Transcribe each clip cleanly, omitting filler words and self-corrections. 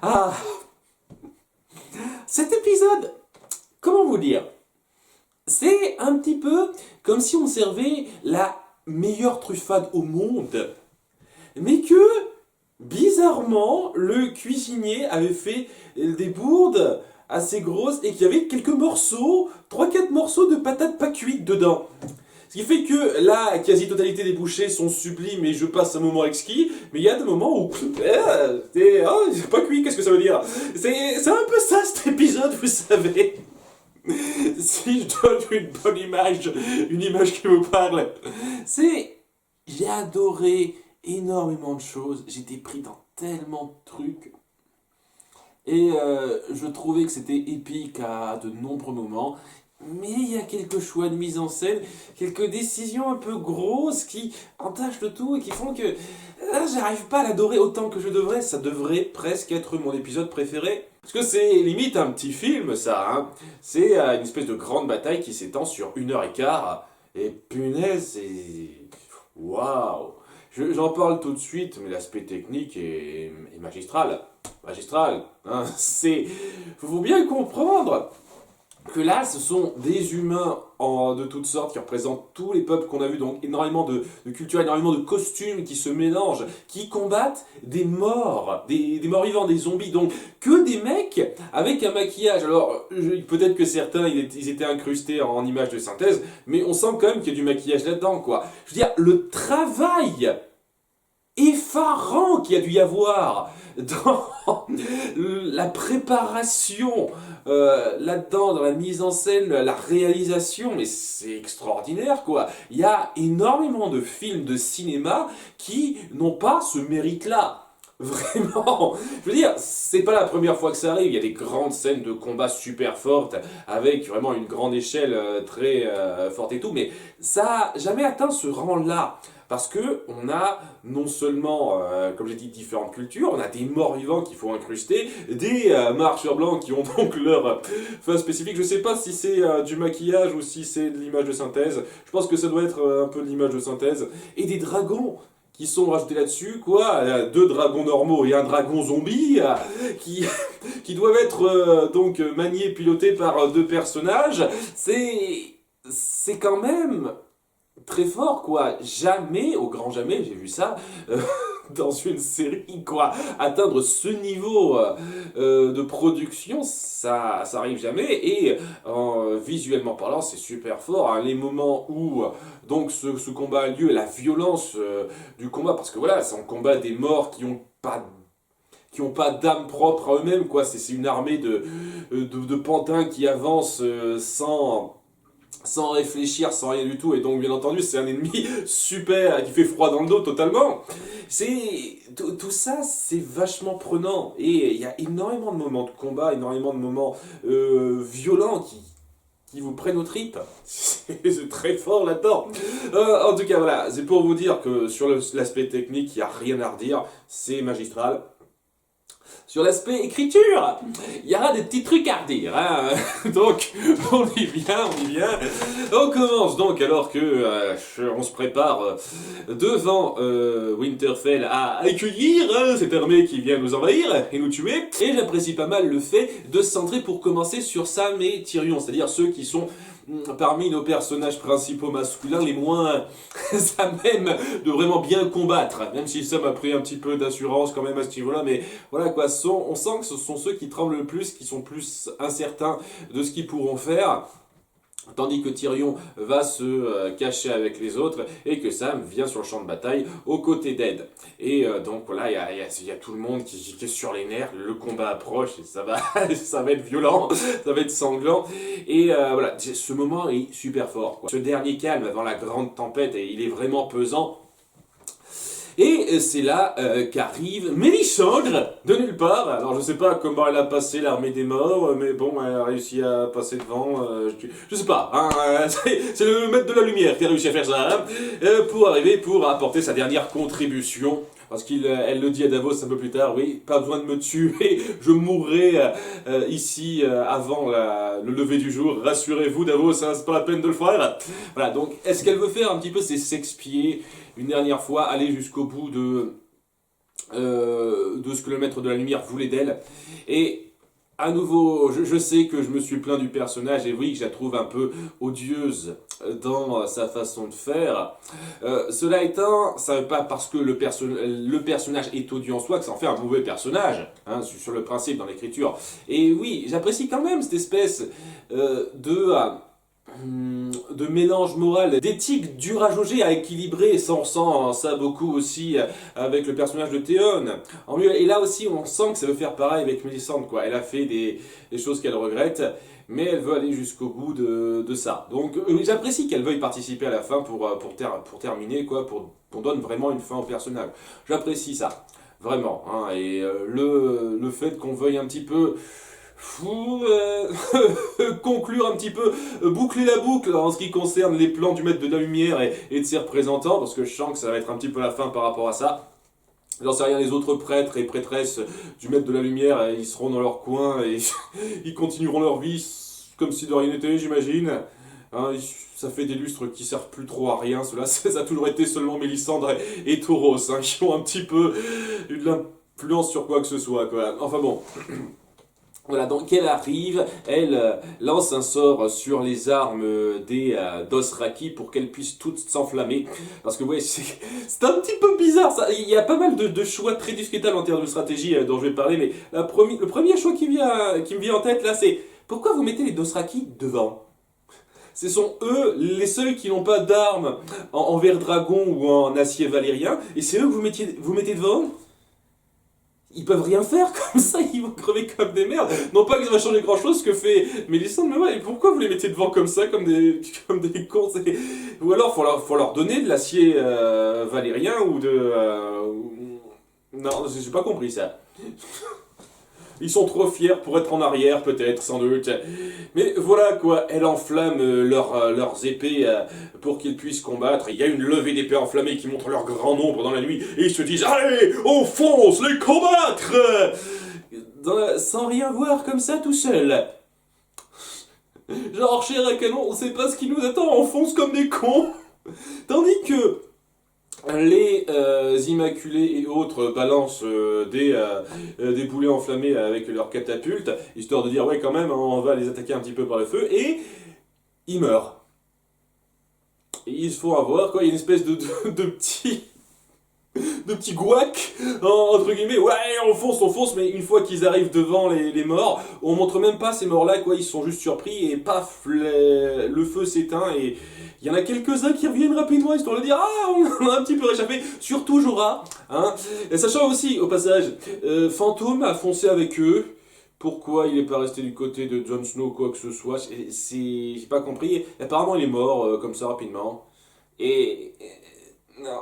Ah, cet épisode, comment vous dire? C'est un petit peu comme si on servait la meilleure truffade au monde, mais que, bizarrement, le cuisinier avait fait des bourdes assez grosses et qu'il y avait quelques morceaux, trois quatre morceaux de patates pas cuites dedans. Ce qui fait que la quasi-totalité des bouchées sont sublimes et je passe un moment exquis, mais il y a des moments où c'est pas cuit, qu'est-ce que ça veut dire? C'est un peu ça cet épisode, vous savez. Si je donne une bonne image, une image qui vous parle, c'est... J'ai adoré énormément de choses, j'étais pris dans tellement de trucs, et je trouvais que c'était épique à de nombreux moments. Mais il y a quelques choix de mise en scène, quelques décisions un peu grosses qui entachent le tout et qui font que j'arrive pas à l'adorer autant que je devrais. Ça devrait presque être mon épisode préféré. Parce que c'est limite un petit film, ça. Hein. C'est une espèce de grande bataille qui s'étend sur 1 h 15. Et punaise, c'est... Waouh! J'en parle tout de suite, mais l'aspect technique est magistral. Magistral. Hein. C'est... Faut bien comprendre que là, ce sont des humains de toutes sortes qui représentent tous les peuples qu'on a vus, donc énormément de cultures, énormément de costumes qui se mélangent, qui combattent des morts, des morts vivants, des zombies, donc que des mecs avec un maquillage. Alors, peut-être que certains, ils étaient incrustés en images de synthèse, mais on sent quand même qu'il y a du maquillage là-dedans, quoi. Je veux dire, le travail effarant qu'il y a dû y avoir dans la préparation là-dedans, dans la mise en scène, la réalisation, mais c'est extraordinaire quoi. Il y a énormément de films de cinéma qui n'ont pas ce mérite-là. Vraiment, je veux dire, c'est pas la première fois que ça arrive. Il y a des grandes scènes de combat super fortes avec vraiment une grande échelle très forte et tout, mais ça a jamais atteint ce rang-là. Parce que on a non seulement, comme j'ai dit, différentes cultures, on a des morts vivants qu'il faut incruster, des marcheurs blancs qui ont donc leur fin spécifique. Je sais pas si c'est du maquillage ou si c'est de l'image de synthèse. Je pense que ça doit être un peu de l'image de synthèse. Et des dragons qui sont rajoutés là-dessus, quoi, 2 dragons normaux et un dragon zombie, qui doivent être donc maniés, pilotés par 2 personnages. C'est quand même très fort, quoi. Jamais, au grand jamais, j'ai vu ça dans une série, quoi. Atteindre ce niveau de production, ça arrive jamais. Et visuellement parlant, c'est super fort. Hein. Les moments où donc ce combat a lieu, la violence du combat, parce que voilà, c'est un combat des morts qui ont pas d'âme propre à eux-mêmes, quoi. C'est une armée de pantins qui avancent sans réfléchir, sans rien du tout, et donc bien entendu c'est un ennemi super, qui fait froid dans le dos totalement. Tout ça c'est vachement prenant, et il y a énormément de moments de combat, énormément de moments violents qui vous prennent aux tripes. C'est très fort là-dedans. En tout cas voilà, c'est pour vous dire que sur l'aspect technique, il n'y a rien à redire, c'est magistral. Sur l'aspect écriture, il y aura des petits trucs à redire. Hein. Donc, on y vient. On commence donc alors que on se prépare devant Winterfell à accueillir cette armée qui vient nous envahir et nous tuer. Et j'apprécie pas mal le fait de se centrer pour commencer sur Sam et Tyrion, c'est-à-dire ceux qui sont parmi nos personnages principaux masculins les moins à même de vraiment bien combattre, même si ça m'a pris un petit peu d'assurance quand même à ce niveau-là, mais voilà quoi, on sent que ce sont ceux qui tremblent le plus, qui sont plus incertains de ce qu'ils pourront faire. Tandis que Tyrion va se cacher avec les autres et que Sam vient sur le champ de bataille aux côtés d'Ed. Et donc voilà, il y a tout le monde qui est sur les nerfs, le combat approche et ça va, ça va être violent, ça va être sanglant. Et voilà, ce moment est super fort, quoi. Ce dernier calme avant la grande tempête, et il est vraiment pesant. Et c'est là qu'arrive Mélisandre de nulle part. Alors je sais pas comment elle a passé l'armée des morts, mais bon, elle a réussi à passer devant. Je sais pas. Hein, c'est le maître de la lumière qui a réussi à faire ça pour apporter sa dernière contribution. Parce qu'elle le dit à Davos un peu plus tard, oui, pas besoin de me tuer, je mourrai ici avant le lever du jour. Rassurez-vous Davos, hein, c'est pas la peine de le faire. Voilà, donc est-ce qu'elle veut faire un petit peu, c'est s'expier une dernière fois, aller jusqu'au bout de ce que le maître de la lumière voulait d'elle. Et à nouveau, je sais que je me suis plaint du personnage, et oui, que je la trouve un peu odieuse dans sa façon de faire. Cela étant, ça ne veut pas parce que le personnage est odieux en soi que ça en fait un mauvais personnage, hein, sur le principe dans l'écriture. Et oui, j'apprécie quand même cette espèce de mélange moral, d'éthique dure à jauger, à équilibrer, ça on ressent ça beaucoup aussi avec le personnage de Théon. Et là aussi on sent que ça veut faire pareil avec Mélisandre, quoi. Elle a fait des choses qu'elle regrette, mais elle veut aller jusqu'au bout de ça. Donc j'apprécie qu'elle veuille participer à la fin pour terminer, quoi, pour qu'on donne vraiment une fin au personnage. J'apprécie ça, vraiment, hein. Et le fait qu'on veuille un petit peu conclure un petit peu, boucler la boucle en ce qui concerne les plans du maître de la lumière et de ses représentants, parce que je sens que ça va être un petit peu la fin par rapport à ça. J'en sais rien, les autres prêtres et prêtresses du maître de la lumière, ils seront dans leur coin et ils continueront leur vie comme si de rien n'était, j'imagine. Hein, ça fait des lustres qui servent plus trop à rien, cela ça a toujours été seulement Mélisandre et Tauros, hein, qui ont un petit peu eu de l'influence sur quoi que ce soit, quoi. Enfin bon. Voilà, donc elle arrive, elle lance un sort sur les armes des Dothraki pour qu'elles puissent toutes s'enflammer. Parce que ouais, c'est un petit peu bizarre ça. Il y a pas mal de choix très discutables en termes de stratégie dont je vais parler, mais le premier choix qui me vient en tête là, c'est pourquoi vous mettez les Dothraki devant? Ce sont eux les seuls qui n'ont pas d'armes en verre dragon ou en acier valyrien, et c'est eux que vous mettez devant? Ils peuvent rien faire comme ça, ils vont crever comme des merdes. Non pas que ça va changer grand chose ce que fait Mélisandre, mais ouais, pourquoi vous les mettez devant comme ça, comme des cons? Ou alors faut leur donner de l'acier valyrien ou de. Non, j'ai pas compris ça. Ils sont trop fiers pour être en arrière, peut-être, sans doute. Mais voilà quoi, elle enflamme leurs épées pour qu'ils puissent combattre. Il y a une levée d'épées enflammées qui montre leur grand nombre dans la nuit. Et ils se disent, allez, on fonce les combattre sans rien voir comme ça tout seul. Genre, cher à canon, on sait pas ce qui nous attend, on fonce comme des cons. Tandis que les Immaculés et autres balancent des boulets enflammés avec leurs catapultes, histoire de dire ouais quand même on va les attaquer un petit peu par le feu, et ils meurent. Et ils se font avoir, quoi, il y a une espèce de petits gouacs, entre guillemets, ouais on fonce, mais une fois qu'ils arrivent devant les morts, on montre même pas ces morts là, quoi, ils sont juste surpris et paf, le feu s'éteint et il y en a quelques-uns qui reviennent rapidement histoire de dire ah on a un petit peu réchappé, surtout Jorah, hein. Et sachant aussi au passage, Fantôme a foncé avec eux. Pourquoi il n'est pas resté du côté de Jon Snow, quoi que ce soit, j'ai pas compris. Apparemment il est mort comme ça rapidement. Et non.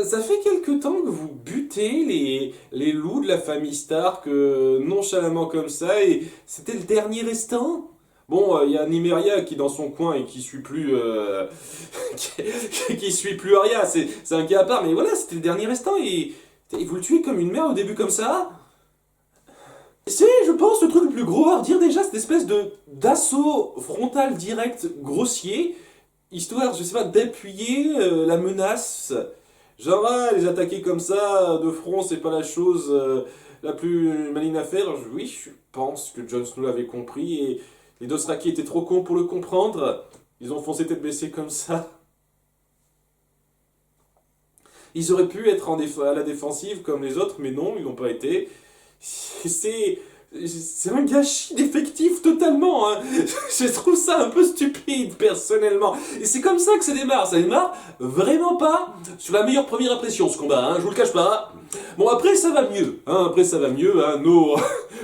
Ça fait quelque temps que vous butez les loups de la famille Stark nonchalamment comme ça, et c'était le dernier restant. Bon, il y a Nymeria qui est dans son coin et qui suit plus qui suit plus Arya, c'est un cas à part, mais voilà, c'était le dernier restant et vous le tuez comme une mère au début comme ça. C'est, je pense, le truc le plus gros à redire déjà, cette espèce d'assaut frontal direct grossier, histoire, je sais pas, d'appuyer la menace. Genre, les attaquer comme ça, de front, c'est pas la chose la plus maligne à faire. Oui, je pense que Jon Snow l'avait compris, et les Dothraki étaient trop cons pour le comprendre. Ils ont foncé tête baissée comme ça. Ils auraient pu être à la défensive comme les autres, mais non, ils n'ont pas été. C'est un gâchis d'effectifs totalement, hein. Je trouve ça un peu stupide personnellement. Et c'est comme ça que ça démarre. Ça démarre vraiment pas sur la meilleure première impression ce combat, hein, je vous le cache pas. Bon, après ça va mieux, hein,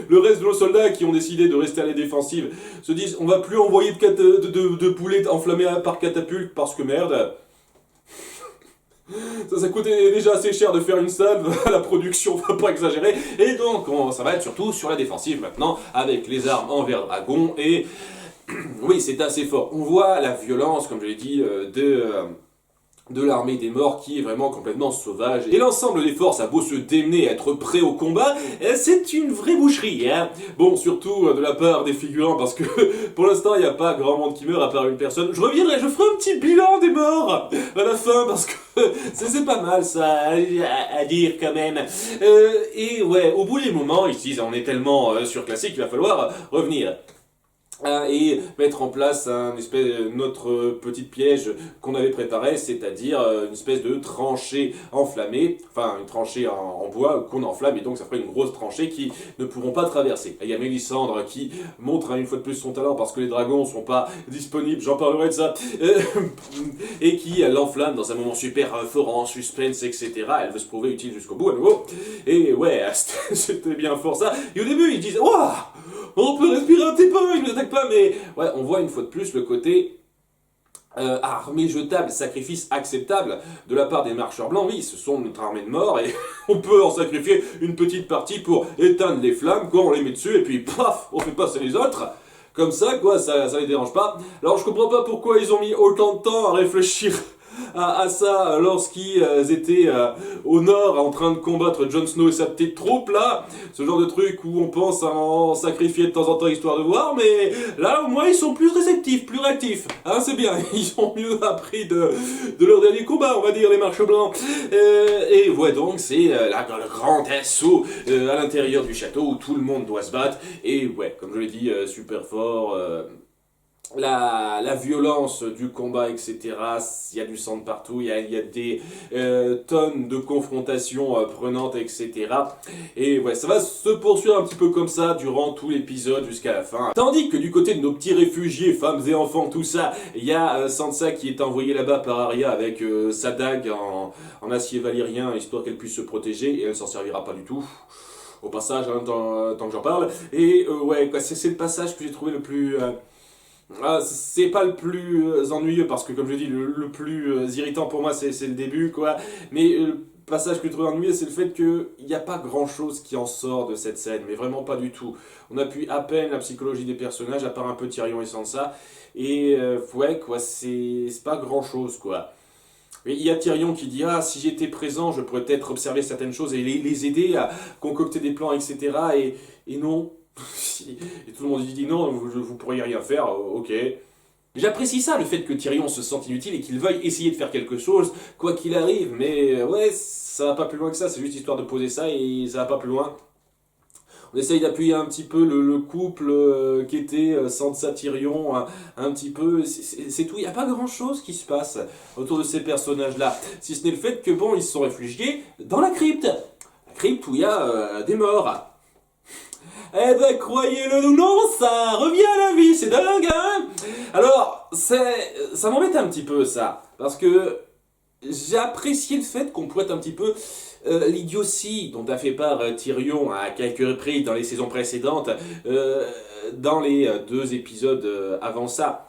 le reste de nos soldats qui ont décidé de rester à la défensive se disent on va plus envoyer de poulets enflammés par catapulte parce que merde. Ça coûtait déjà assez cher de faire une salve, la production, faut pas exagérer, et donc ça va être surtout sur la défensive maintenant, avec les armes en verre dragon, et oui, c'est assez fort. On voit la violence, comme je l'ai dit, de l'armée des morts qui est vraiment complètement sauvage. Et l'ensemble des forces a beau se démener à être prêt au combat, c'est une vraie boucherie, hein. Bon, surtout de la part des figurants, parce que pour l'instant, il n'y a pas grand monde qui meurt à part une personne. Je reviendrai, je ferai un petit bilan des morts à la fin, parce que c'est pas mal ça à dire quand même. Et ouais, au bout des moments, ils se disent, on est tellement surclassé qu'il va falloir revenir. Et mettre en place notre petite piège qu'on avait préparé, c'est-à-dire une espèce de tranchée enflammée, enfin une tranchée en bois qu'on enflamme, et donc ça ferait une grosse tranchée qui ne pourront pas traverser. Il y a Mélisandre qui montre une fois de plus son talent parce que les dragons sont pas disponibles, j'en parlerai de ça, et qui l'enflamme dans un moment super fort en suspense, etc. Elle veut se prouver utile jusqu'au bout à nouveau. Et ouais, c'était bien fort ça. Et au début ils disent « Waouh, on peut respirer un petit peu, ils nous attaquent pas !» Mais ouais, on voit une fois de plus le côté armée jetable, sacrifice acceptable de la part des marcheurs blancs. Oui, ce sont notre armée de mort et on peut en sacrifier une petite partie pour éteindre les flammes, quoi, on les met dessus et puis paf, on fait passer les autres. Comme ça, quoi, ça les dérange pas. Alors je comprends pas pourquoi ils ont mis autant de temps à réfléchir à ça lorsqu'ils étaient au nord en train de combattre Jon Snow et sa petite troupe là, ce genre de truc où on pense à en sacrifier de temps en temps histoire de voir, mais là au moins ils sont plus réceptifs, plus réactifs, hein, c'est bien, ils ont mieux appris de leur dernier combat, on va dire, les marches blancs. Et ouais, donc c'est le grand assaut à l'intérieur du château où tout le monde doit se battre, et ouais, comme je l'ai dit, super fort. La violence du combat, etc. Il y a du sang de partout, il y a des tonnes de confrontations prenantes, etc. Et ouais, ça va se poursuivre un petit peu comme ça durant tout l'épisode jusqu'à la fin. Tandis que du côté de nos petits réfugiés, femmes et enfants, tout ça, il y a Sansa qui est envoyée là-bas par Arya avec sa dague en acier valyrien, histoire qu'elle puisse se protéger, et elle s'en servira pas du tout. Au passage, hein, tant que j'en parle. Et ouais, c'est le passage que j'ai trouvé le plus... c'est pas le plus ennuyeux parce que comme je dis le plus irritant pour moi c'est le début quoi, mais le passage que je trouve ennuyeux c'est le fait qu'il n'y a pas grand chose qui en sort de cette scène, mais vraiment pas du tout. On appuie à peine la psychologie des personnages à part un peu Tyrion et Sansa, et ouais quoi, c'est pas grand chose quoi. Et il y a Tyrion qui dit ah si j'étais présent je pourrais peut-être observer certaines choses et les aider à concocter des plans, etc. et non. Et tout le monde dit non, vous pourriez rien faire, ok. J'apprécie ça, le fait que Tyrion se sente inutile et qu'il veuille essayer de faire quelque chose, quoi qu'il arrive, mais ouais, ça va pas plus loin que ça, c'est juste histoire de poser ça et ça va pas plus loin. On essaye d'appuyer un petit peu le couple qui était Sansa Tyrion, un petit peu, c'est tout, il n'y a pas grand chose qui se passe autour de ces personnages-là, si ce n'est le fait que bon, ils se sont réfugiés dans la crypte où il y a des morts. Eh ben, croyez-le ou non, ça revient à la vie, c'est dingue, hein. Alors, ça m'embête un petit peu, ça, parce que j'ai apprécié le fait qu'on pointe un petit peu l'idiotie dont a fait part Tyrion à quelques reprises dans les saisons précédentes, dans les deux épisodes avant ça.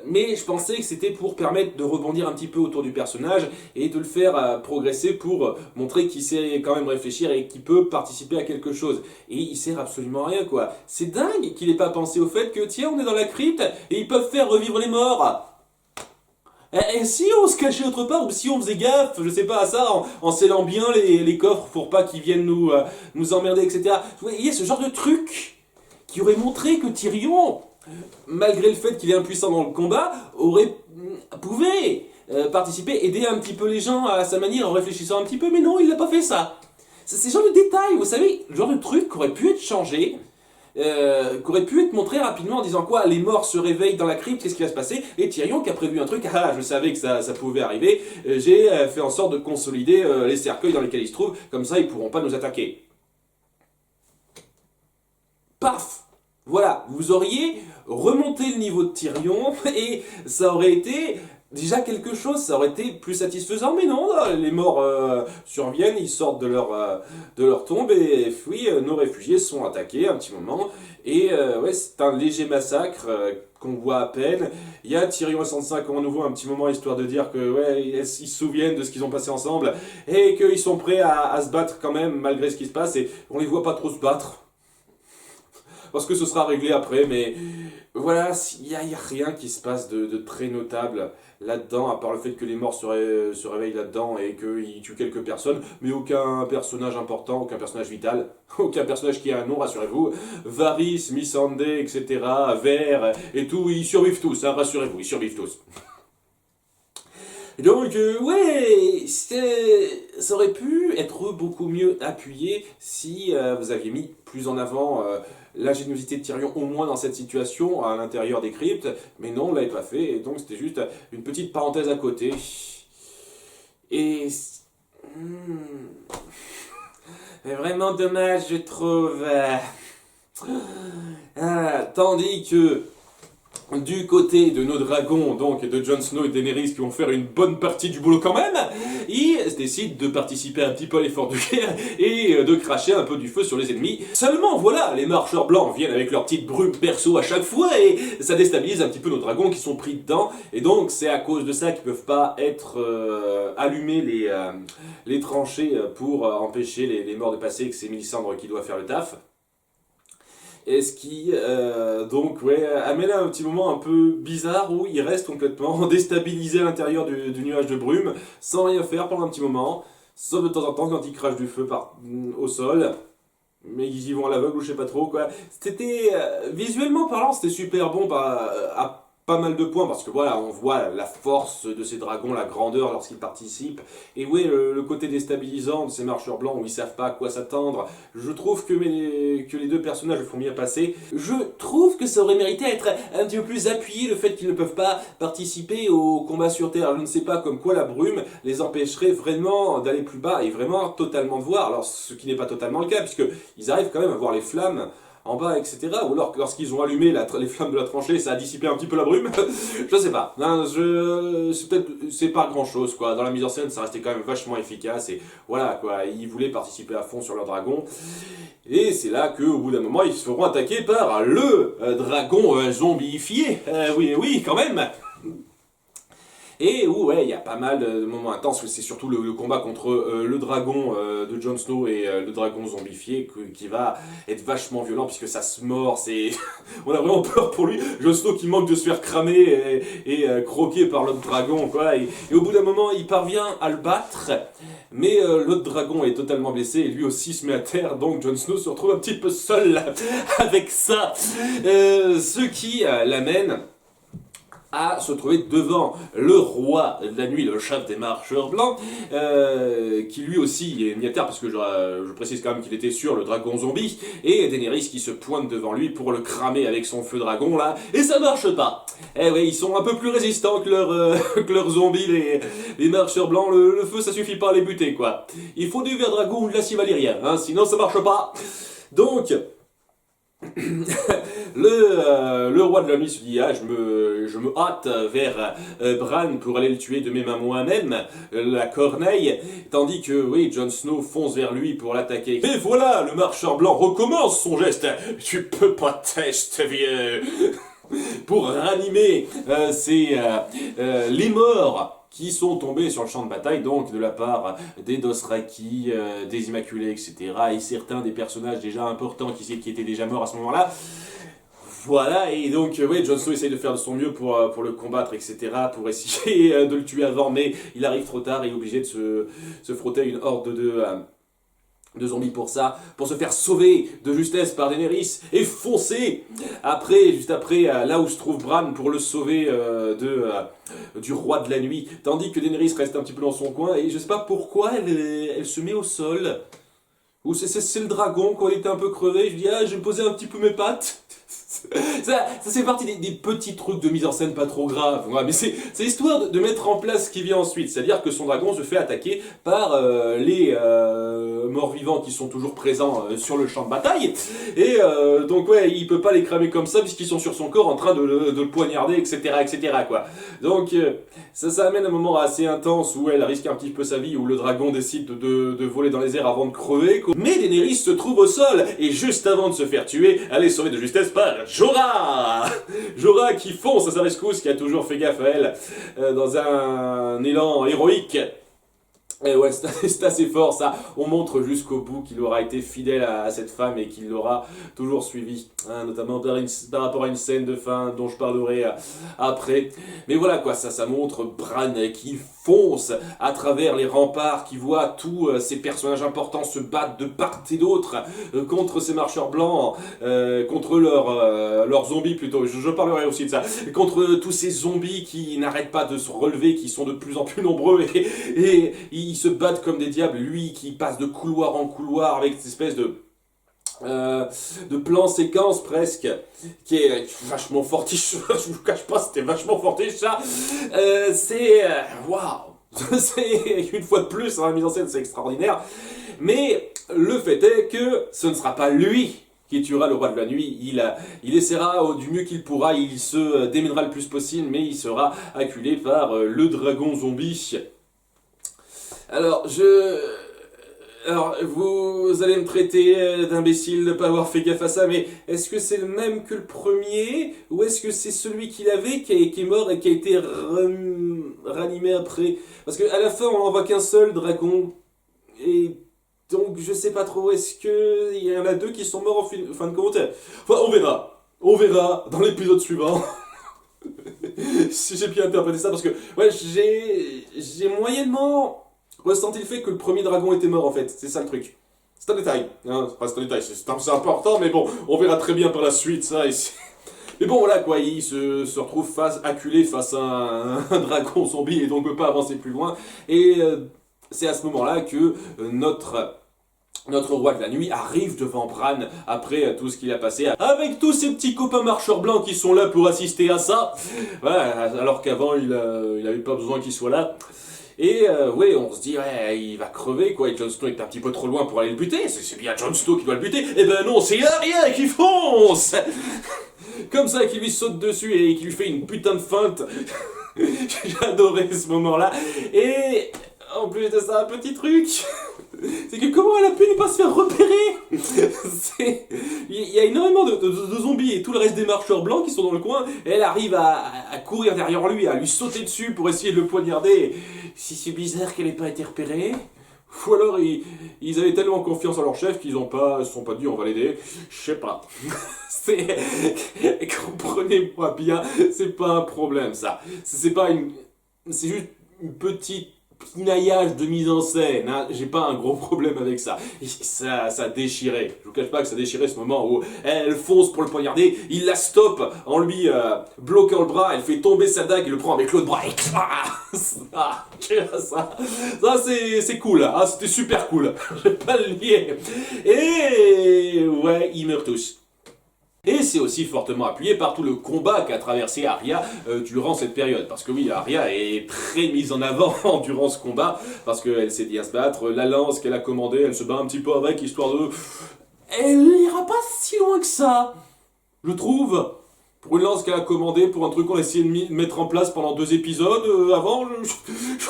Mais je pensais que c'était pour permettre de rebondir un petit peu autour du personnage et de le faire progresser pour montrer qu'il sait quand même réfléchir et qu'il peut participer à quelque chose. Et il sert absolument à rien quoi. C'est dingue qu'il n'ait pas pensé au fait que tiens on est dans la crypte et ils peuvent faire revivre les morts. Et si on se cachait autre part, ou si on faisait gaffe, je sais pas à ça, en scellant bien les coffres pour pas qu'ils viennent nous emmerder, etc. Vous voyez, ce genre de truc qui aurait montré que Tyrion, malgré le fait qu'il est impuissant dans le combat, pouvait participer, aider un petit peu les gens à sa manière en réfléchissant un petit peu, mais non, il n'a pas fait ça. C'est ce genre de détails, vous savez, le genre de truc qui aurait pu être changé, qui aurait pu être montré rapidement en disant quoi, les morts se réveillent dans la crypte, qu'est-ce qui va se passer, et Tyrion qui a prévu un truc, ah je savais que ça pouvait arriver, j'ai fait en sorte de consolider les cercueils dans lesquels ils se trouvent, comme ça ils pourront pas nous attaquer. Paf. Voilà, vous auriez remonté le niveau de Tyrion et ça aurait été déjà quelque chose, ça aurait été plus satisfaisant, mais non, les morts surviennent, ils sortent de leur tombe et oui, nos réfugiés sont attaqués un petit moment et ouais, c'est un léger massacre qu'on voit à peine. Il y a Tyrion et Sansa qui ont à nouveau un petit moment histoire de dire que ouais, ils se souviennent de ce qu'ils ont passé ensemble et qu'ils sont prêts à se battre quand même malgré ce qui se passe et on les voit pas trop se battre. parce que ce sera réglé après, mais voilà, y a rien qui se passe de très notable là-dedans, à part le fait que les morts se réveillent là-dedans et qu'ils tuent quelques personnes, mais aucun personnage important, aucun personnage vital, aucun personnage qui a un nom, rassurez-vous. Varys, Missandei, etc., Ver et tout, ils survivent tous, hein, rassurez-vous, ils survivent tous. Donc, ouais, ça aurait pu être beaucoup mieux appuyé si vous aviez mis plus en avant l'ingéniosité de Tyrion, au moins dans cette situation, à l'intérieur des cryptes, mais non, on l'avait pas fait, et donc c'était juste une petite parenthèse à côté. Et... C'est vraiment dommage, je trouve. Tandis que du côté de nos dragons, donc de Jon Snow et Daenerys, qui vont faire une bonne partie du boulot quand même, ils décident de participer un petit peu à l'effort de guerre et de cracher un peu du feu sur les ennemis. Seulement voilà, les marcheurs blancs viennent avec leur petite brume perso à chaque fois et ça déstabilise un petit peu nos dragons qui sont pris dedans. Et donc c'est à cause de ça qu'ils peuvent pas être allumés les tranchées pour empêcher les morts de passer et que c'est Mélisandre qui doit faire le taf. Et ce qui, donc, ouais, amène à un petit moment un peu bizarre où il reste complètement déstabilisé à l'intérieur du nuage de brume, sans rien faire pendant un petit moment, sauf de temps en temps quand il crache du feu au sol. Mais ils y vont à l'aveugle ou je sais pas trop, quoi. C'était, visuellement parlant, c'était super bon à pas mal de points, parce que voilà, on voit la force de ces dragons, la grandeur lorsqu'ils participent, et oui, le côté déstabilisant de ces marcheurs blancs où ils savent pas à quoi s'attendre. Je trouve que les deux personnages le font bien passer. Je trouve que ça aurait mérité être un petit peu plus appuyé, le fait qu'ils ne peuvent pas participer au combat sur Terre. Je ne sais pas, comme quoi la brume les empêcherait vraiment d'aller plus bas et vraiment totalement de voir. Alors, ce qui n'est pas totalement le cas, puisque ils arrivent quand même à voir les flammes en bas, etc. Ou alors, lorsqu'ils ont allumé les flammes de la tranchée, ça a dissipé un petit peu la brume. Je sais pas. C'est pas grand chose, quoi. Dans la mise en scène, ça restait quand même vachement efficace. Et voilà, quoi. Ils voulaient participer à fond sur leur dragon. Et c'est là qu'au bout d'un moment, ils se feront attaquer par le dragon zombifié. Oui, oui, quand même. Et où, ouais, il y a pas mal de moments intenses, c'est surtout le combat contre le dragon de Jon Snow et le dragon zombifié qui va être vachement violent puisque ça se mord, c'est... On a vraiment peur pour lui, Jon Snow qui manque de se faire cramer et croquer par l'autre dragon, quoi, et au bout d'un moment, il parvient à le battre, mais l'autre dragon est totalement blessé et lui aussi se met à terre, donc Jon Snow se retrouve un petit peu seul avec ça, ce qui l'amène à se trouver devant le roi de la nuit, le chef des marcheurs blancs, qui lui aussi est mis à terre, parce que je précise quand même qu'il était sur le dragon zombie, et Daenerys qui se pointe devant lui pour le cramer avec son feu dragon là, et ça marche pas. Eh oui, ils sont un peu plus résistants que leurs zombies, les marcheurs blancs, le feu ça suffit pas à les buter quoi. Il faut du ver dragon ou de l'acide valyrien, hein, sinon ça marche pas. Donc... le roi de la nuit se dit je me hâte vers Bran pour aller le tuer de mes mains moi-même, la corneille, tandis que oui, Jon Snow fonce vers lui pour l'attaquer. Et voilà, le marcheur blanc recommence son geste. Tu peux pas tester, vieux. Pour ranimer les morts qui sont tombés sur le champ de bataille, donc de la part des Dothraki, des Immaculés, etc. et certains des personnages déjà importants qui étaient déjà morts à ce moment-là. Voilà, et donc, ouais, Jon Snow essaye de faire de son mieux pour le combattre, etc., pour essayer de le tuer avant, mais il arrive trop tard et est obligé de se frotter à une horde de zombies pour ça, pour se faire sauver de justesse par Daenerys et foncer juste après, là où se trouve Bran pour le sauver du roi de la nuit, tandis que Daenerys reste un petit peu dans son coin et je sais pas pourquoi elle se met au sol, ou c'est le dragon quand il était un peu crevé, je dis je vais poser un petit peu mes pattes. Ça c'est partie des petits trucs de mise en scène pas trop graves, ouais, mais c'est histoire de mettre en place ce qui vient ensuite, c'est-à-dire que son dragon se fait attaquer par les morts-vivants qui sont toujours présents sur le champ de bataille, et donc ouais, il peut pas les cramer comme ça puisqu'ils sont sur son corps en train de le poignarder, etc., quoi. Donc ça amène un moment assez intense où elle risque un petit peu sa vie, où le dragon décide de voler dans les airs avant de crever, quoi. Mais Daenerys se trouve au sol, et juste avant de se faire tuer, elle est sauvée de justesse par Jorah qui fonce à sa rescousse, qui a toujours fait gaffe à elle dans un élan héroïque. Et ouais, c'est assez fort ça. On montre jusqu'au bout qu'il aura été fidèle à cette femme et qu'il l'aura toujours suivi. Hein, notamment par rapport à une scène de fin dont je parlerai après. Mais voilà quoi, ça montre Bran qui fonce à travers les remparts, qui voit tous ces personnages importants se battre de part et d'autre contre ces marcheurs blancs, contre leurs zombies plutôt. Je parlerai aussi de ça. Contre tous ces zombies qui n'arrêtent pas de se relever, qui sont de plus en plus nombreux et ils se battent comme des diables. Lui qui passe de couloir en couloir avec cette espèce de plan séquence presque, qui est vachement fortiche. Je vous cache pas, c'était vachement fortiche ça. Waouh! C'est une fois de plus, hein, la mise en scène c'est extraordinaire. Mais le fait est que ce ne sera pas lui qui tuera le roi de la nuit. Il essaiera du mieux qu'il pourra, il se démènera le plus possible, mais il sera acculé par le dragon zombie. Alors, vous allez me traiter d'imbécile de ne pas avoir fait gaffe à ça, mais est-ce que c'est le même que le premier? Ou est-ce que c'est celui qu'il avait qui est mort et qui a été ranimé après? Parce qu'à la fin, on n'en voit qu'un seul dragon. Et donc, je sais pas trop, est-ce qu'il y en a deux qui sont morts en fin de compte? Enfin, on verra. On verra dans l'épisode suivant. Si j'ai bien interprété ça, parce que ouais, j'ai moyennement ressenti le fait que le premier dragon était mort en fait, c'est ça le truc. C'est un détail, hein, enfin, c'est un détail, c'est important, mais bon, on verra très bien par la suite ça ici. Mais bon voilà quoi, il se retrouve acculé face à un dragon zombie et donc ne peut pas avancer plus loin. Et c'est à ce moment-là que notre roi de la nuit arrive devant Bran après tout ce qu'il a passé, avec tous ses petits copains marcheurs blancs qui sont là pour assister à ça. Voilà, alors qu'avant il avait pas besoin qu'ils soient là. Et ouais, on se dit, ouais, il va crever quoi, et Jon Snow est un petit peu trop loin pour aller le buter, c'est bien Jon Snow qui doit le buter. Et ben non, c'est Arya qui fonce comme ça, qui lui saute dessus et qui lui fait une putain de feinte. J'ai adoré ce moment-là. Et en plus de ça, un petit truc, c'est que comment elle a pu ne pas se faire repérer? Il y a énormément de zombies et tout le reste des marcheurs blancs qui sont dans le coin, et elle arrive à courir derrière lui, à lui sauter dessus pour essayer de le poignarder. Si c'est bizarre qu'elle n'ait pas été repérée, ou alors ils avaient tellement confiance en leur chef qu'ils se sont pas dit on va l'aider, je sais pas. Comprenez-moi bien, c'est pas un problème ça. C'est juste une petite pinaillage de mise en scène, hein. J'ai pas un gros problème avec ça. Et ça déchirait. Je vous cache pas que ça déchirait ce moment où elle fonce pour le poignarder, il la stoppe en lui bloquant le bras, elle fait tomber sa dague, il le prend avec l'autre bras et ça c'est cool, hein. Ah, c'était super cool. Je vais pas le nier. Et ouais, ils meurent tous. Et c'est aussi fortement appuyé par tout le combat qu'a traversé Arya durant cette période. Parce que oui, Arya est très mise en avant durant ce combat, parce qu'elle sait bien se battre, la lance qu'elle a commandée, elle se bat un petit peu avec, histoire de... Elle ira pas si loin que ça, je trouve. Pour une lance qu'elle a commandée, pour un truc qu'on a essayé de mettre en place pendant 2 épisodes avant,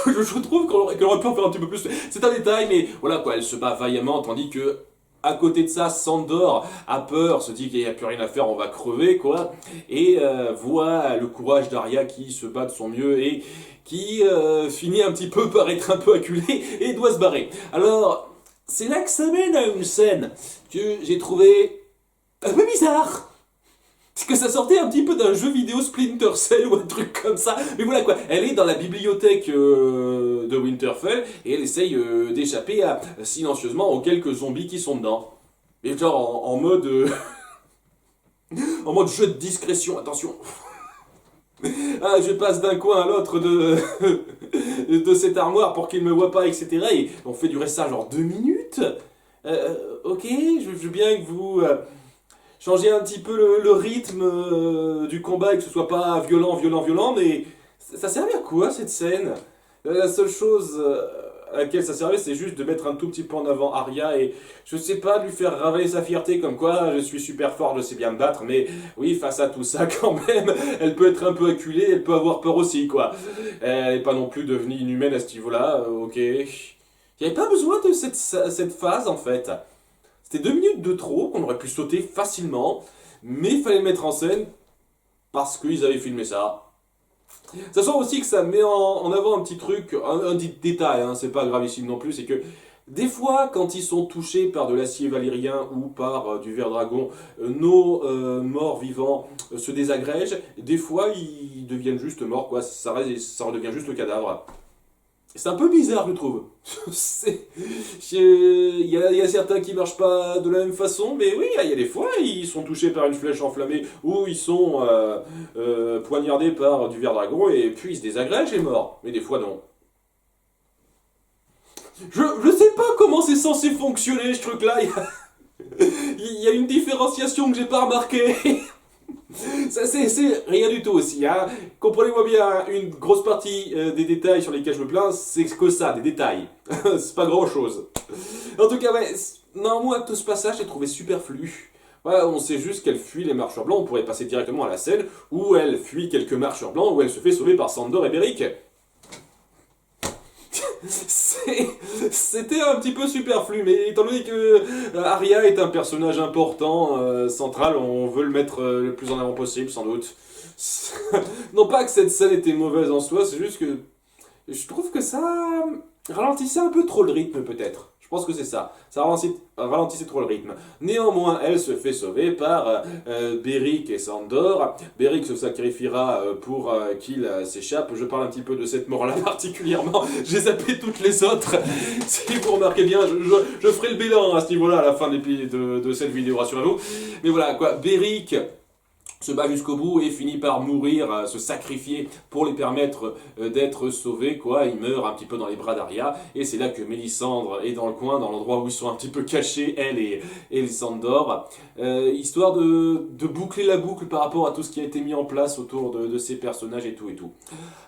je trouve qu'elle aurait pu en faire un petit peu plus. C'est un détail, mais voilà quoi, elle se bat vaillamment, tandis que à côté de ça, Sandor a peur, se dit qu'il n'y a plus rien à faire, on va crever, quoi. Et voit le courage d'Arya qui se bat de son mieux et qui finit un petit peu par être un peu acculé et doit se barrer. Alors, c'est là que ça mène à une scène que j'ai trouvé un peu bizarre. C'est que ça sortait un petit peu d'un jeu vidéo Splinter Cell ou un truc comme ça. Mais voilà quoi, elle est dans la bibliothèque de Winterfell et elle essaye d'échapper silencieusement aux quelques zombies qui sont dedans. Et genre en mode... en mode jeu de discrétion, attention. Ah, je passe d'un coin à l'autre de cette armoire pour qu'il me voit pas, etc. Et on fait durer ça genre 2 minutes. Ok, je veux bien que vous... changer un petit peu le rythme du combat et que ce soit pas violent, mais ça servait à quoi cette scène? La seule chose à laquelle ça servait, c'est juste de mettre un tout petit peu en avant Arya et je sais pas, de lui faire ravaler sa fierté comme quoi je suis super fort, je sais bien me battre, mais oui, face à tout ça quand même, elle peut être un peu acculée, elle peut avoir peur aussi quoi. Elle n'est pas non plus devenue inhumaine à ce niveau-là, ok. Il n'y avait pas besoin de cette phase en fait. C'était 2 minutes de trop qu'on aurait pu sauter facilement, mais il fallait le mettre en scène parce qu'ils avaient filmé ça. Sachant aussi que ça met en avant un petit truc, un petit détail, hein, c'est pas gravissime non plus, c'est que des fois, quand ils sont touchés par de l'acier valyrien ou par du ver dragon, nos morts vivants se désagrègent. Des fois, ils deviennent juste morts, quoi. Ça redevient juste le cadavre. C'est un peu bizarre, je trouve. Il y a certains qui marchent pas de la même façon, mais oui, il y a des fois, ils sont touchés par une flèche enflammée ou ils sont poignardés par du ver dragon et puis ils se désagrègent et morts. Mais des fois, non. Je sais pas comment c'est censé fonctionner ce truc-là. Il y a une différenciation que j'ai pas remarquée. Ça, c'est rien du tout aussi. Hein. Comprenez-moi bien, une grosse partie des détails sur lesquels je me plains, c'est que ça, des détails. C'est pas grand-chose. En tout cas, ouais, non, moi, tout ce passage, j'ai trouvé superflu. Ouais, on sait juste qu'elle fuit les marcheurs blancs, on pourrait passer directement à la scène où elle fuit quelques marcheurs blancs, où elle se fait sauver par Sandor et Beric. C'était un petit peu superflu, mais étant donné que Arya est un personnage important, central, on veut le mettre le plus en avant possible, sans doute. Non pas que cette scène était mauvaise en soi, c'est juste que je trouve que ça ralentissait un peu trop le rythme, peut-être. Je pense que c'est ça. Ça ralentissait trop le rythme. Néanmoins, elle se fait sauver par Beric et Sandor. Beric se sacrifiera pour qu'il s'échappe. Je parle un petit peu de cette mort-là particulièrement. J'ai zappé toutes les autres. Si vous remarquez bien, je ferai le bilan à ce niveau-là à la fin de cette vidéo, rassurez-vous. Mais voilà, quoi. Beric se bat jusqu'au bout et finit par mourir, se sacrifier pour les permettre d'être sauvés, quoi. Il meurt un petit peu dans les bras d'Arya, et c'est là que Mélisandre est dans le coin, dans l'endroit où ils sont un petit peu cachés, elle et Sandor, histoire de boucler la boucle par rapport à tout ce qui a été mis en place autour de ces personnages et tout et tout.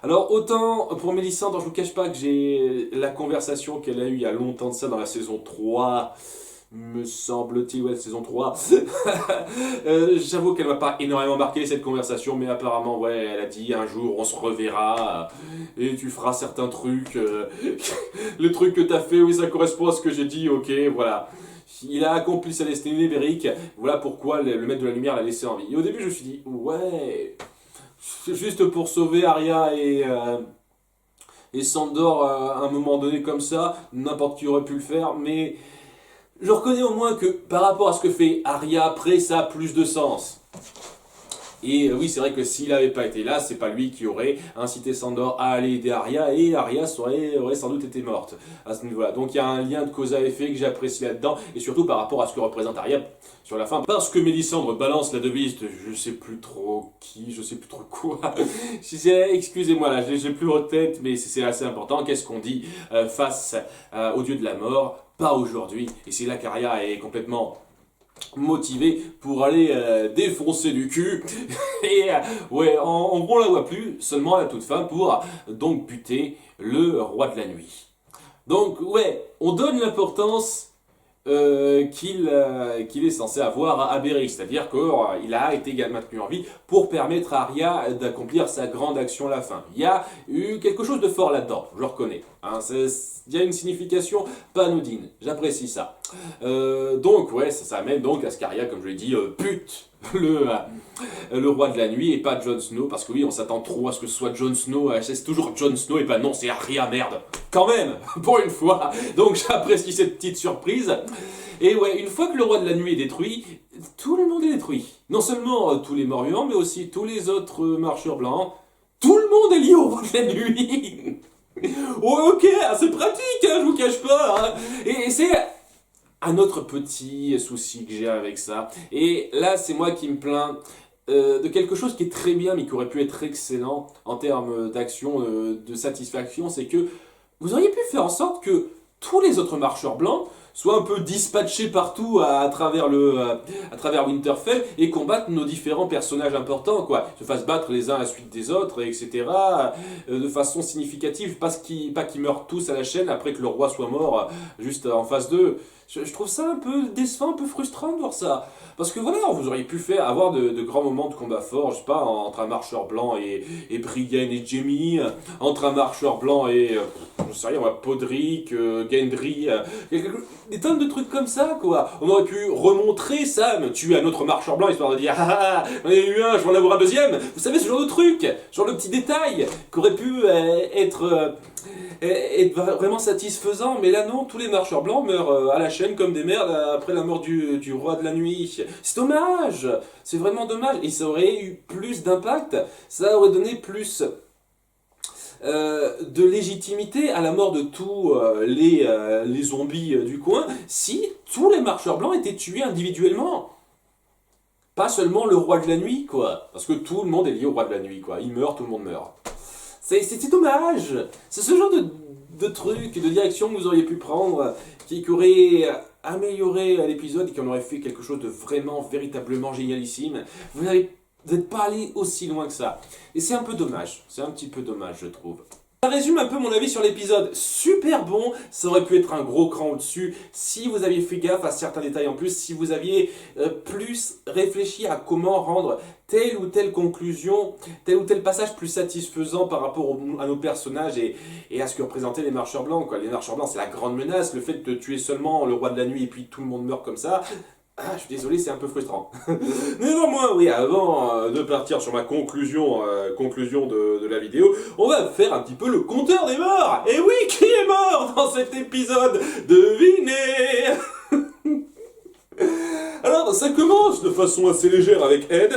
Alors autant pour Mélisandre, je vous cache pas que j'ai la conversation qu'elle a eue il y a longtemps de ça dans la saison 3, me semble-t-il, ouais, saison 3. J'avoue qu'elle m'a pas énormément marqué cette conversation, mais apparemment, ouais, elle a dit un jour on se reverra et tu feras certains trucs. Le truc que t'as fait, oui, ça correspond à ce que j'ai dit, ok, voilà. Il a accompli sa destinée, Beric. Voilà pourquoi le maître de la lumière l'a laissé en vie. Et au début, je me suis dit, ouais, juste pour sauver Arya et Sandor à un moment donné comme ça, n'importe qui aurait pu le faire, mais je reconnais au moins que par rapport à ce que fait Arya après, ça a plus de sens. Et oui, c'est vrai que s'il n'avait pas été là, c'est pas lui qui aurait incité Sandor à aller aider Arya, et Arya aurait sans doute été morte à ce niveau-là. Donc il y a un lien de cause à effet que j'apprécie là-dedans, et surtout par rapport à ce que représente Arya sur la fin. Parce que Mélisandre balance la devise de je sais plus trop qui, je sais plus trop quoi. Excusez-moi là, j'ai plus en tête, mais c'est assez important. Qu'est-ce qu'on dit face au dieu de la mort? Pas aujourd'hui. Et c'est là qu'Arya est complètement motivé pour aller défoncer du cul. Et ouais, en gros on la voit plus, seulement à la toute fin pour donc buter le roi de la nuit. Donc ouais, on donne l'importance qu'il est censé avoir à Beric, c'est-à-dire qu'il a été maintenu en vie pour permettre à Arya d'accomplir sa grande action à la fin. Il y a eu quelque chose de fort là-dedans, je le reconnais. Hein, il y a une signification pas anodine, j'apprécie ça. Donc ouais, ça amène donc à ce qu'Arya, comme je l'ai dit, bute le roi de la nuit et pas Jon Snow, parce que oui, on s'attend trop à ce que ce soit Jon Snow, c'est toujours Jon Snow, et ben non, c'est Arya, merde, quand même, pour une fois. Donc j'apprécie cette petite surprise. Et ouais, une fois que le roi de la nuit est détruit, tout le monde est détruit. Non seulement tous les morts vivants, mais aussi tous les autres marcheurs blancs. Tout le monde est lié au roi de la nuit. Oh, ok, c'est pratique, hein, je vous cache pas. Hein. Et c'est un autre petit souci que j'ai avec ça. Et là, c'est moi qui me plains de quelque chose qui est très bien, mais qui aurait pu être excellent en termes d'action, de satisfaction. C'est que vous auriez pu faire en sorte que tous les autres marcheurs blancs soient un peu dispatchés partout à travers Winterfell et combattent nos différents personnages importants, quoi. Se fassent battre les uns à la suite des autres, etc. De façon significative, pas qu'ils meurent tous à la chaîne après que le roi soit mort juste en face d'eux. Je trouve ça un peu décevant, un peu frustrant de voir ça. Parce que voilà, vous auriez pu avoir de grands moments de combat forts, je sais pas, entre un marcheur blanc et Brienne et Jaime, entre un marcheur blanc et, je sais rien, Podrick, Gendry, des tonnes de trucs comme ça, quoi. On aurait pu remontrer Sam tuer un autre marcheur blanc, histoire de dire, ah, j'en ai eu un, je vais en avoir un deuxième. Vous savez, ce genre de truc, genre le petit détail, qui aurait pu être vraiment satisfaisant, mais là non, tous les marcheurs blancs meurent à la chaîne comme des merdes après la mort du roi de la nuit. C'est dommage, c'est vraiment dommage, et ça aurait eu plus d'impact, ça aurait donné plus de légitimité à la mort de tous les zombies du coin si tous les marcheurs blancs étaient tués individuellement. Pas seulement le roi de la nuit, quoi. Parce que tout le monde est lié au roi de la nuit, quoi. Il meurt, tout le monde meurt. C'est dommage. C'est ce genre de truc, de direction que vous auriez pu prendre, qui aurait amélioré l'épisode et qui en aurait fait quelque chose de vraiment, véritablement génialissime. Vous n'êtes pas allé aussi loin que ça. Et c'est un peu dommage. C'est un petit peu dommage, je trouve. Ça résume un peu mon avis sur l'épisode. Super bon, ça aurait pu être un gros cran au-dessus si vous aviez fait gaffe à certains détails en plus, si vous aviez plus réfléchi à comment rendre telle ou telle conclusion, tel ou tel passage plus satisfaisant par rapport à nos personnages et à ce que représentaient les marcheurs blancs, quoi. Les marcheurs blancs, c'est la grande menace, le fait de tuer seulement le roi de la nuit et puis tout le monde meurt comme ça. Ah, je suis désolé, c'est un peu frustrant. Néanmoins, oui, avant de partir sur ma conclusion de la vidéo, on va faire un petit peu le compteur des morts. Et oui, qui est mort dans cet épisode? Devinez. Alors, ça commence de façon assez légère avec Ed.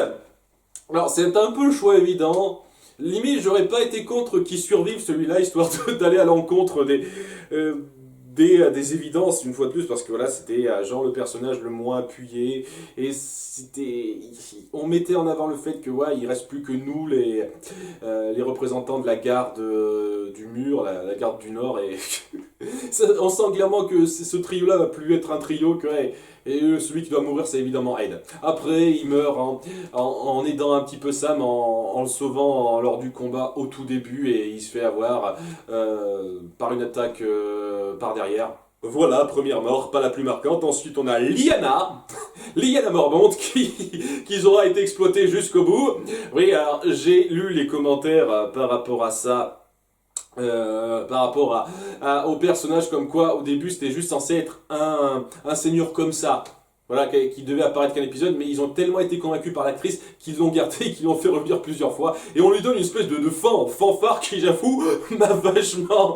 Alors, c'est un peu le choix évident. Limite, j'aurais pas été contre qu'il survive celui-là, histoire d'aller à l'encontre des évidences une fois de plus, parce que voilà, c'était genre le personnage le moins appuyé, et on mettait en avant le fait que ouais, il reste plus que nous les représentants de la garde du mur, la garde du Nord, et on sent clairement que ce trio là va plus être un trio que ouais, et celui qui doit mourir, c'est évidemment Ed. Après, il meurt en aidant un petit peu Sam, en le sauvant lors du combat au tout début, et il se fait avoir par une attaque par derrière. Voilà, première mort, pas la plus marquante. Ensuite, on a Lyanna, Lyanna Mormont, qui aura été exploitée jusqu'au bout. Oui, alors, j'ai lu les commentaires par rapport à ça. Par rapport au personnage, comme quoi au début c'était juste censé être un seigneur comme ça, voilà, qui devait apparaître qu'un épisode, mais ils ont tellement été convaincus par l'actrice qu'ils l'ont gardé et qu'ils l'ont fait revenir plusieurs fois, et on lui donne une espèce de fin en fanfare qui, j'avoue, m'a vachement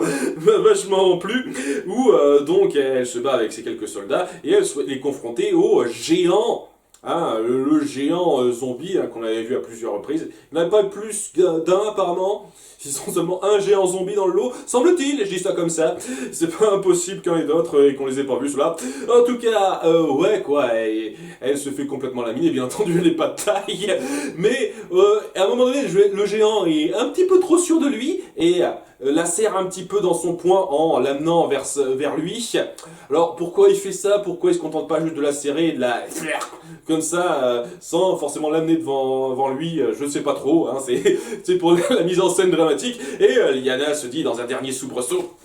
plu, où donc elle se bat avec ses quelques soldats et elle souhaite les confronter au géant. Hein, le géant zombie qu'on avait vu à plusieurs reprises. Il n'y en a pas plus d'un apparemment. Ils ont seulement un géant zombie dans le lot, semble-t-il, je dis ça comme ça. C'est pas impossible qu'il y en ait d'autres et qu'on les ait pas vus ceux-là. En tout cas, ouais quoi, elle se fait complètement laminer, bien entendu elle n'est pas de taille. Mais à un moment donné, le géant est un petit peu trop sûr de lui et la serre un petit peu dans son poing en l'amenant vers lui. Alors pourquoi il fait ça? Pourquoi il se contente pas juste de la serrer et de la comme ça, sans forcément l'amener devant lui? Je sais pas trop, hein, c'est pour la mise en scène dramatique. Et Lyanna se dit dans un dernier soubresaut,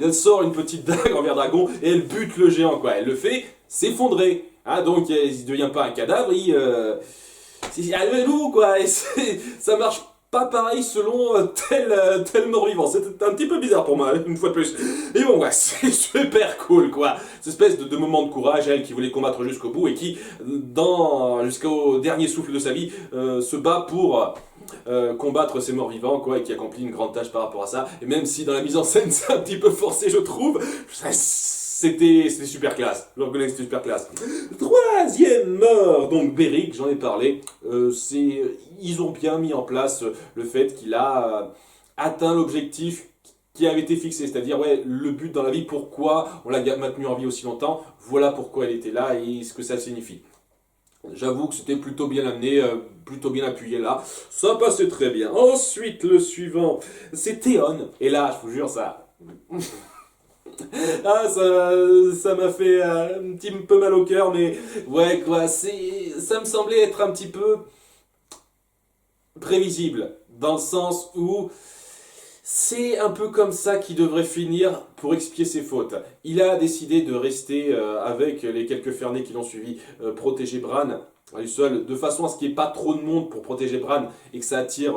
elle sort une petite dague en verre dragon et elle bute le géant, quoi. Elle le fait s'effondrer. Hein, donc il devient pas un cadavre, il est lourd, quoi. Et ça marche pas pareil selon tel mort-vivant. C'est un petit peu bizarre pour moi, une fois de plus. Et bon, ouais, c'est super cool, quoi. Cette espèce de moment de courage, elle qui voulait combattre jusqu'au bout et qui, jusqu'au dernier souffle de sa vie, se bat pour combattre ces morts-vivants, quoi, et qui accomplit une grande tâche par rapport à ça. Et même si dans la mise en scène, c'est un petit peu forcé, je trouve, c'était super classe. Je reconnais que c'était super classe. Troisième mort, donc Beric, j'en ai parlé. Ils ont bien mis en place le fait qu'il a atteint l'objectif qui avait été fixé, c'est-à-dire ouais, le but dans la vie, pourquoi on l'a maintenu en vie aussi longtemps, voilà pourquoi elle était là et ce que ça signifie. J'avoue que c'était plutôt bien amené, plutôt bien appuyé là. Ça passait très bien. Ensuite, le suivant, c'est Théon. Et là, je vous jure, ça... ah, ça m'a fait un petit peu mal au cœur, mais ouais, quoi, ça me semblait être un petit peu prévisible, dans le sens où c'est un peu comme ça qu'il devrait finir pour expier ses fautes. Il a décidé de rester avec les quelques Fernés qui l'ont suivi, protéger Bran à lui seul, de façon à ce qu'il n'y ait pas trop de monde pour protéger Bran et que ça attire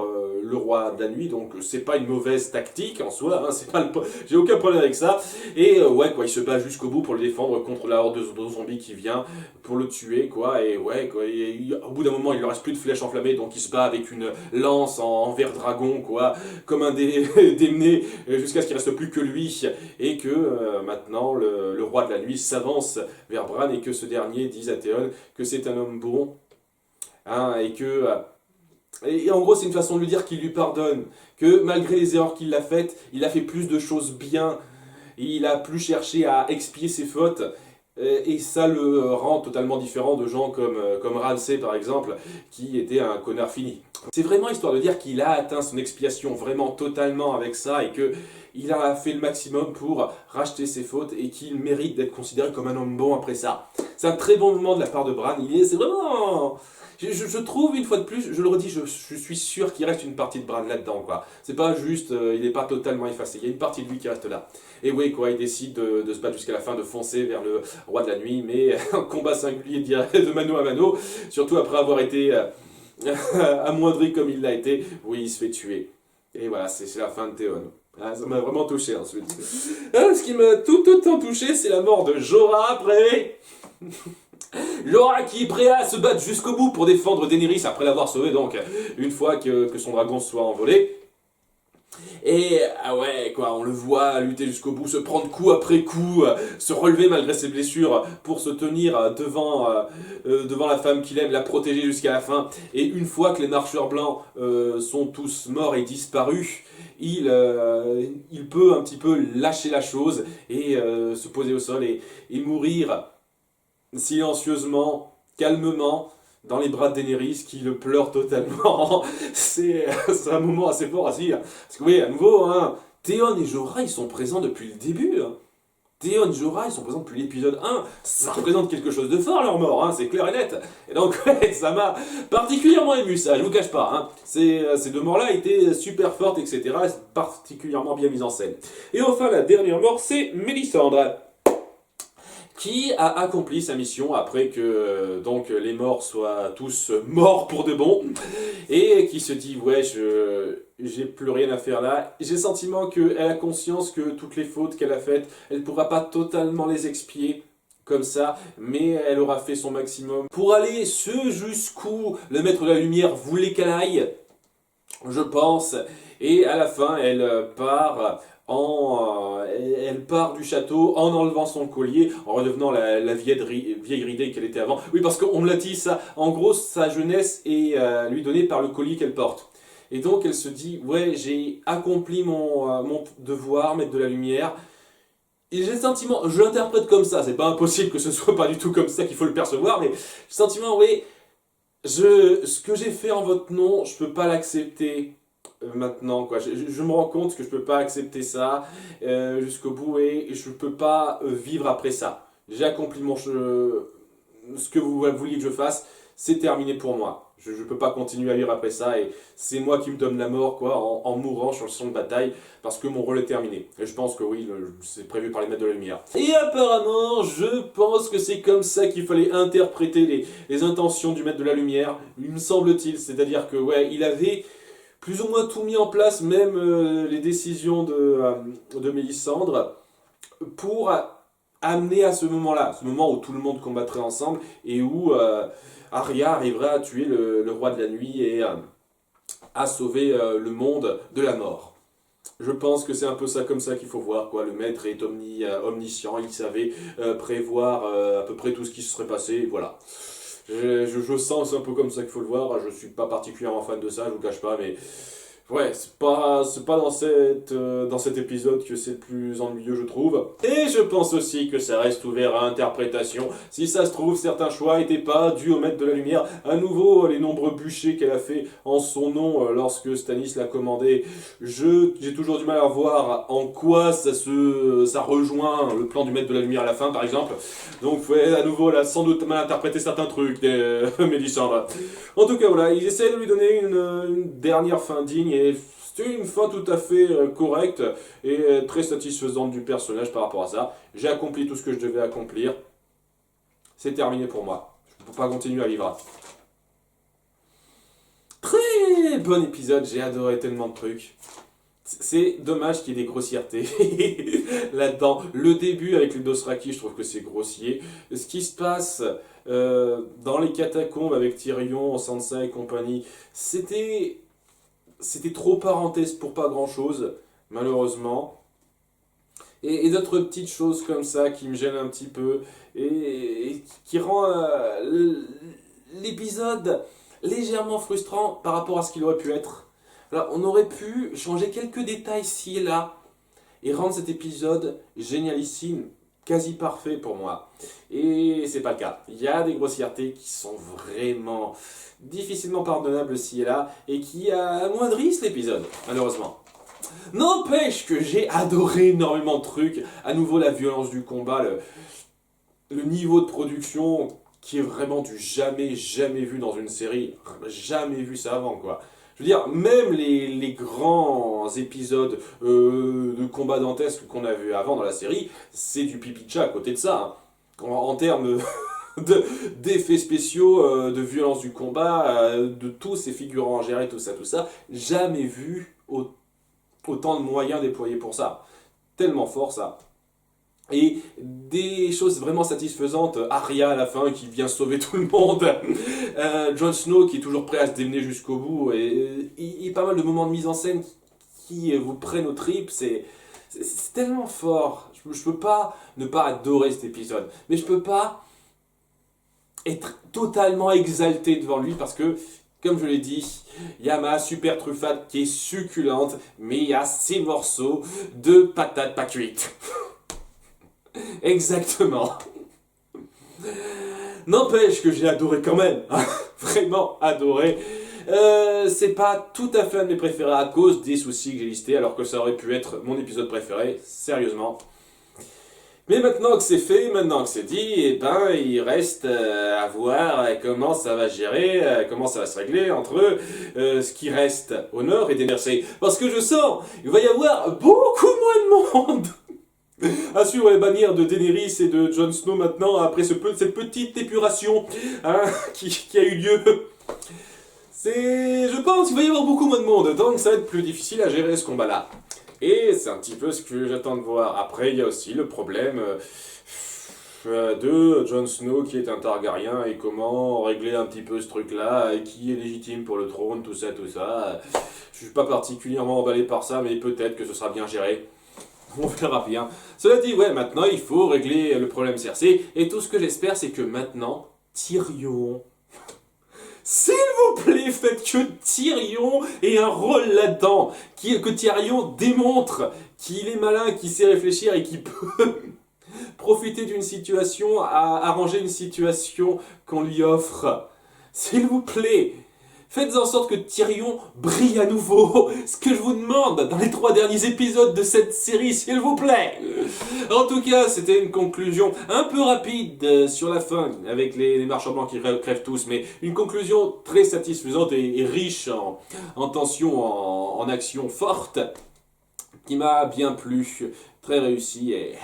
le roi de la nuit, donc c'est pas une mauvaise tactique en soi, hein, c'est pas j'ai aucun problème avec ça. Et ouais, quoi, il se bat jusqu'au bout pour le défendre contre la horde de zombies qui vient pour le tuer, quoi. Et ouais, quoi, au bout d'un moment, il ne reste plus de flèches enflammées, donc il se bat avec une lance en verre dragon, quoi, comme un démené, jusqu'à ce qu'il reste plus que lui, et que maintenant le roi de la nuit s'avance vers Bran et que ce dernier dise à Théon que c'est un homme bon, hein, et que et en gros, c'est une façon de lui dire qu'il lui pardonne, que malgré les erreurs qu'il a faites, il a fait plus de choses bien, il a plus cherché à expier ses fautes, et ça le rend totalement différent de gens comme Ramsay par exemple, qui était un connard fini. C'est vraiment histoire de dire qu'il a atteint son expiation vraiment totalement avec ça, et que il a fait le maximum pour racheter ses fautes, et qu'il mérite d'être considéré comme un homme bon après ça. C'est un très bon moment de la part de Bran, c'est vraiment... Je trouve, une fois de plus, je le redis, je suis sûr qu'il reste une partie de Bran là-dedans, quoi. C'est pas juste, il n'est pas totalement effacé, il y a une partie de lui qui reste là. Et oui, quoi, il décide de se battre jusqu'à la fin, de foncer vers le roi de la nuit, mais un combat singulier de mano à mano, surtout après avoir été amoindri comme il l'a été, oui, il se fait tuer. Et voilà, c'est la fin de Théon. Ah, ça m'a vraiment touché ensuite. Ah, ce qui m'a tout autant touché, c'est la mort de Jorah après. Jorah qui est prêt à se battre jusqu'au bout pour défendre Daenerys après l'avoir sauvé, donc une fois que son dragon soit envolé. Et ah ouais, quoi, on le voit lutter jusqu'au bout, se prendre coup après coup, se relever malgré ses blessures pour se tenir devant la femme qu'il aime, la protéger jusqu'à la fin. Et une fois que les marcheurs blancs sont tous morts et disparus, il peut un petit peu lâcher la chose et se poser au sol et mourir silencieusement, calmement, dans les bras de Daenerys qui le pleure totalement. C'est un moment assez fort à dire. Parce que oui, à nouveau, hein, Théon et Jorah, ils sont présents depuis le début. Hein. Théon et Jorah, ils sont présents depuis l'épisode 1. Ça représente quelque chose de fort, leur mort, hein, c'est clair et net. Et donc, ouais, ça m'a particulièrement ému, ça, je vous cache pas. Hein. Ces deux morts-là étaient super fortes, etc. Particulièrement bien mises en scène. Et enfin, la dernière mort, c'est Mélisandre, qui a accompli sa mission après que donc les morts soient tous morts pour de bon, et qui se dit ouais, j'ai plus rien à faire là. J'ai le sentiment qu'elle a conscience que toutes les fautes qu'elle a faites, elle ne pourra pas totalement les expier comme ça, mais elle aura fait son maximum pour aller jusqu'où le maître de la lumière voulait qu'elle aille, je pense. Et à la fin, elle part du château en enlevant son collier, en redevenant la vieille ridée qu'elle était avant. Oui, parce qu'on me l'a dit, ça, en gros, sa jeunesse est lui donnée par le collier qu'elle porte. Et donc elle se dit, ouais, j'ai accompli mon devoir, maître de la lumière. Et j'ai le sentiment, je l'interprète comme ça, c'est pas impossible que ce soit pas du tout comme ça qu'il faut le percevoir, mais j'ai le sentiment, oui, ce que j'ai fait en votre nom, je peux pas l'accepter maintenant, quoi. Je me rends compte que je peux pas accepter ça jusqu'au bout, et je peux pas vivre après ça. J'ai accompli ce que vous vouliez que je fasse, c'est terminé pour moi. Je peux pas continuer à vivre après ça, et c'est moi qui me donne la mort, quoi, en mourant sur le champ de bataille, parce que mon rôle est terminé. Et je pense que oui, c'est prévu par les maîtres de la lumière. Et apparemment, je pense que c'est comme ça qu'il fallait interpréter les intentions du maître de la lumière, il me semble-t-il. C'est-à-dire que ouais, il avait plus ou moins tout mis en place, même les décisions de Mélisandre, pour amener à ce moment-là, ce moment où tout le monde combattrait ensemble, et où Arya arriverait à tuer le roi de la nuit et à sauver le monde de la mort. Je pense que c'est un peu ça, comme ça qu'il faut voir, quoi. Le maître est omniscient, il savait prévoir à peu près tout ce qui se serait passé, et voilà. Je sens, c'est un peu comme ça qu'il faut le voir. Je suis pas particulièrement fan de ça, je vous cache pas, mais ouais, c'est pas dans cet épisode que c'est le plus ennuyeux, je trouve. Et je pense aussi que ça reste ouvert à interprétation. Si ça se trouve, certains choix n'étaient pas dus au maître de la lumière. À nouveau, les nombreux bûchers qu'elle a fait en son nom lorsque Stannis l'a commandé, j'ai toujours du mal à voir en quoi ça rejoint le plan du maître de la lumière à la fin, par exemple. Donc ouais, à nouveau, elle a sans doute mal interprété certains trucs, Mélisandre. En tout cas, voilà, ils essaient de lui donner une dernière fin digne, et c'était une fin tout à fait correcte et très satisfaisante du personnage par rapport à ça. J'ai accompli tout ce que je devais accomplir. C'est terminé pour moi. Je ne peux pas continuer à vivre. Très bon épisode, j'ai adoré tellement de trucs. C'est dommage qu'il y ait des grossièretés là-dedans. Le début avec les Dothraki, je trouve que c'est grossier. Ce qui se passe dans les catacombes avec Tyrion, Sansa et compagnie, c'était trop parenthèse pour pas grand-chose, malheureusement. Et d'autres petites choses comme ça qui me gênent un petit peu et qui rend l'épisode légèrement frustrant par rapport à ce qu'il aurait pu être. Alors, on aurait pu changer quelques détails ci et là et rendre cet épisode génialissime, quasi parfait pour moi. Et c'est pas le cas. Il y a des grossièretés qui sont vraiment difficilement pardonnables ci et là et qui amoindrissent l'épisode, malheureusement. N'empêche que j'ai adoré énormément de trucs. À nouveau, la violence du combat, le niveau de production qui est vraiment du jamais vu dans une série. Jamais vu ça avant, quoi. Je veux dire, même les grands épisodes de combat dantesques qu'on a vu avant dans la série, c'est du pipi de chat à côté de ça. Hein. En termes d'effets spéciaux, de violence du combat, de tous ces figurants à gérer, tout ça, jamais vu autant de moyens déployés pour ça. Tellement fort ça. Et des choses vraiment satisfaisantes, Arya à la fin qui vient sauver tout le monde, Jon Snow qui est toujours prêt à se démener jusqu'au bout, et pas mal de moments de mise en scène qui vous prennent aux tripes, c'est tellement fort. Je peux pas ne pas adorer cet épisode, mais je peux pas être totalement exalté devant lui parce que, comme je l'ai dit, il y a ma super truffade qui est succulente, mais il y a ces morceaux de patates pas cuites. Exactement. N'empêche que j'ai adoré quand même. Vraiment adoré. C'est pas tout à fait un de mes préférés à cause des soucis que j'ai listés, alors que ça aurait pu être mon épisode préféré, sérieusement. Mais maintenant que c'est fait, maintenant que c'est dit, eh ben, il reste à voir comment ça va gérer, comment ça va se régler entre ce qui reste au nord et des Mersey. Parce que je sens, il va y avoir beaucoup moins de monde à suivre les bannières de Daenerys et de Jon Snow maintenant, après cette petite épuration qui a eu lieu. Je pense qu'il va y avoir beaucoup moins de monde, donc ça va être plus difficile à gérer ce combat-là. Et c'est un petit peu ce que j'attends de voir. Après, il y a aussi le problème de Jon Snow qui est un Targaryen et comment régler un petit peu ce truc-là, et qui est légitime pour le trône, tout ça. Je suis pas particulièrement emballé par ça, mais peut-être que ce sera bien géré. On verra bien. Cela dit, ouais, maintenant il faut régler le problème Cersei, et tout ce que j'espère, c'est que maintenant, Tyrion... S'il vous plaît, faites que Tyrion ait un rôle là-dedans, que Tyrion démontre qu'il est malin, qu'il sait réfléchir et qu'il peut profiter d'une situation, à arranger une situation qu'on lui offre. S'il vous plaît, faites en sorte que Tyrion brille à nouveau. Ce que je vous demande dans les 3 derniers épisodes de cette série, s'il vous plaît. En tout cas, c'était une conclusion un peu rapide sur la fin, avec les marchands blancs qui crèvent tous, mais une conclusion très satisfaisante et riche en tension, en action forte, qui m'a bien plu. Très réussi et...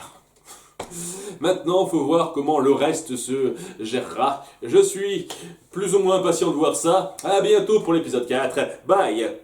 Maintenant, faut voir comment le reste se gérera. Je suis plus ou moins impatient de voir ça. À bientôt pour l'épisode 4. Bye!